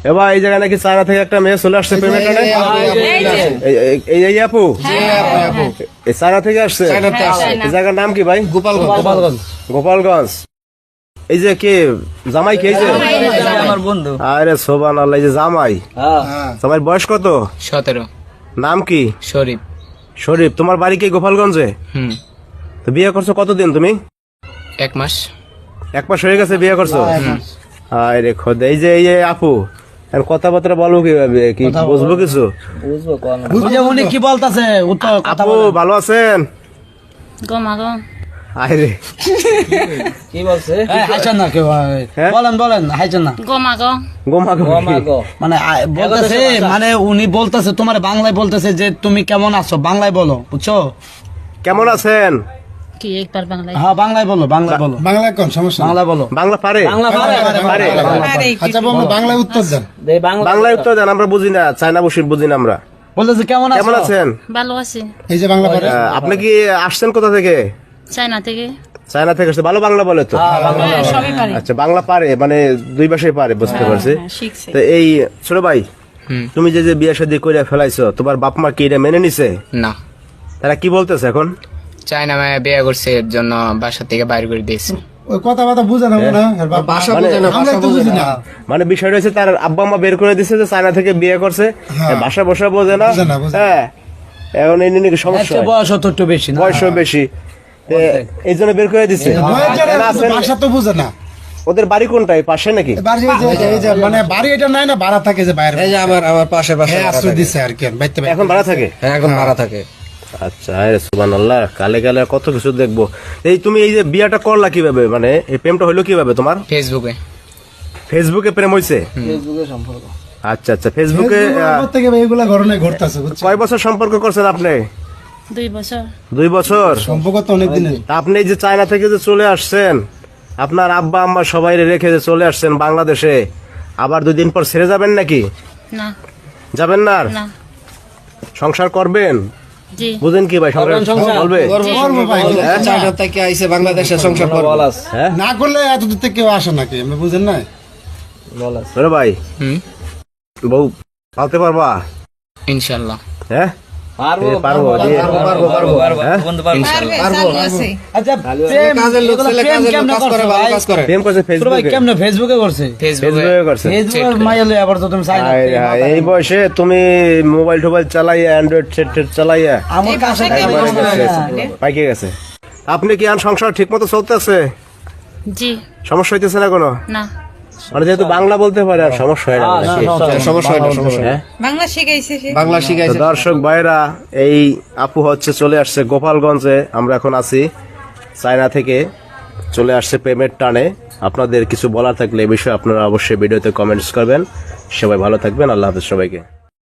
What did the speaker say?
এবার এই জায়গায় নাকি চায়না থেকে একটা মেয়ে চলে আসছে পেমেন্ট আনে। এই আপু এই চায়না থেকে আসছে। এই জায়গার নাম কি ভাই? গোপালগঞ্জ। গোপালগঞ্জ। এই যে কে জামাই খেয়েছে? আমার বন্ধু। আরে সুবহানাল্লাহ, এই যে জামাই। জামাইয়ের বয়স কত? 17। নাম কি? শরীফ। শরীফ। তোমার বাড়ি কি গোপালগঞ্জে? তো বিয়ে করছো কতদিন তুমি? 1 মাস। 1 মাস হয়ে গেছে বিয়ে করছো? আরে খোদ। এই যে এই আপু কথাবার্তা বলবো কিভাবে, কি বুঝবো কিছু? উনি কি বলতেছে? আপু ভালো আছেন? আরে কি বলছে? হাইছেন না কেউ? বলেন হাইছেন না? গোমা মানে বলতেছে, মানে উনি বলতেছে তোমার বাংলায় বলতেছে যে তুমি কেমন আছো, বাংলায় বলো, বুঝছো? কেমন আছেন? হ্যাঁ বাংলায় বলো, বাংলায় বলো, বাংলা কোন সমস্যা? বাংলায় বলো। বাংলা পারে? পারে। আচ্ছা বন্ধু বাংলায় উত্তর দেন। বাংলায় উত্তর দেন, আমরা বুঝি না, চায়না বসির বুঝি না আমরা। বলতেছে কেমন কেমন আছেন? ভালো আছি। এই যে বাংলা পারে। আপনি কি আসছেন কোথা থেকে? চায়না থেকে। চায়না থেকে আসছে। ভালো বাংলা বলে তো? সবই পারি। আচ্ছা, বাংলা পারে, মানে 2 ভাষায় পারে, বুঝতে পারছি। শিখছে। তো এই ছোট ভাই, তুমি যে বিয়ে শাদী করে ফেলাইছো, তোমার বাপ মা কি এটা মেনে নিছে? না, তারা কি বলতেছে এখন? চায়না মেয়ে বিয়ে করছে, এর জন্য বাসা থেকে বাইরে করে দিয়েছে। ওই কথাবার্তা বুঝে না না ভাষা বুঝে না, আমরা তো বুঝি না। মানে বিষয়টা হচ্ছে তার আব্বা মা বের করে দিচ্ছে যে চায়না থেকে বিয়ে করছে, ভাষা বসা বোঝে না। হ্যাঁ, এখন এই নিয়ে সমস্যা। বয়স তো একটু বেশি না? বয়স বেশি, এই জন্য বের করে দিচ্ছে। ভাষা তো বুঝে না। ওদের বাড়ি কোনটা, এই পাশে নাকি? বাড়ি এই যে মানে বাড়ি এটা নাই না, ভাড়া থাকে যে বাইরে। এই যে আমার পাশে হ্যাঁ আশ্রয় দিচ্ছে আর কি, বাইতে বাইতে। এখন ভাড়া থাকে? হ্যাঁ, এখন ভাড়া থাকে। আচ্ছা, আরে সুবহানাল্লাহ, কালে কালে কত কিছু দেখবো। এই তুমি এই যে বিয়েটা করলা কিভাবে, মানে এই প্রেমটা হইলো কিভাবে তোমার? ফেসবুকে। ফেসবুকে প্রেম হইছে? আচ্ছা আচ্ছা, ফেসবুকে থেকে এইগুলা ঘটনা ঘটতেছে, বুঝছো? কয় বছর সম্পর্ক করছেন আপনি? 2 বছর। 2 বছর সম্পর্ক তো অনেক দিনের। তা আপনি এই যে চায়না থেকে যে চলে আসছেন, আপনার আব্বা আম্মা সবাই রেখে যে চলে আসছেন বাংলাদেশে, আবার 2 দিন পর ছেড়ে যাবেন নাকি? না। যাবেন না? আর না। সংসার করবেন? জি। বুঝেন কি ভাই, সংসার করবে? করবো ভাই। চায়না থেকে আইছে বাংলাদেশে সংসার করবো। হ্যাঁ, না করলে এত দূর থেকে কেউ আসে নাকি, আপনি বুঝেন না? বলো ভাই, বউ পালতে পারবা? ইনশাল্লাহ। হ্যাঁ পারবো। হ্যাঁ? আচ্ছা, কাজের লোক ছেলে, কাজের লোক কাজ করে, ভালো কাজ করে। প্রেম করছে ফেসবুকে? কেমনে ফেসবুকে করছে? ফেসবুকে করছে। ফেসবুকের মাইলে আবার তো তুমি চাই না? আয় হায়, এই বয়সে তুমি মোবাইল টোবাইল চালাইয়া, অ্যান্ড্রয়েড সেট চালাইয়া আমার কাছে পাইকে গেছে। আপনি কি আর সংসার ঠিক মতো চলতেছে? জি। সমস্যা হইতেছে না কোনো? না। মানে যেহেতু বাংলা বলতে পারে, আর সমস্যা হয় না নাকি? সমস্যা হয় না, সমস্যা হয় না। হ্যাঁ? বাংলা শিখাইছে। বাংলা তো শিখাইছে। দর্শক ভাইরা, এই আপু হচ্ছে চলে আসছে গোপালগঞ্জে, আমরা এখন আছি। চায়না থেকে চলে আসছে পেমেন্ট টানে। আপনাদের কিছু বলার থাকলে এই বিষয়ে আপনারা অবশ্যই ভিডিওতে কমেন্টস করবেন। সবাই ভালো থাকবেন, আল্লাহ হাফেজ সবাইকে।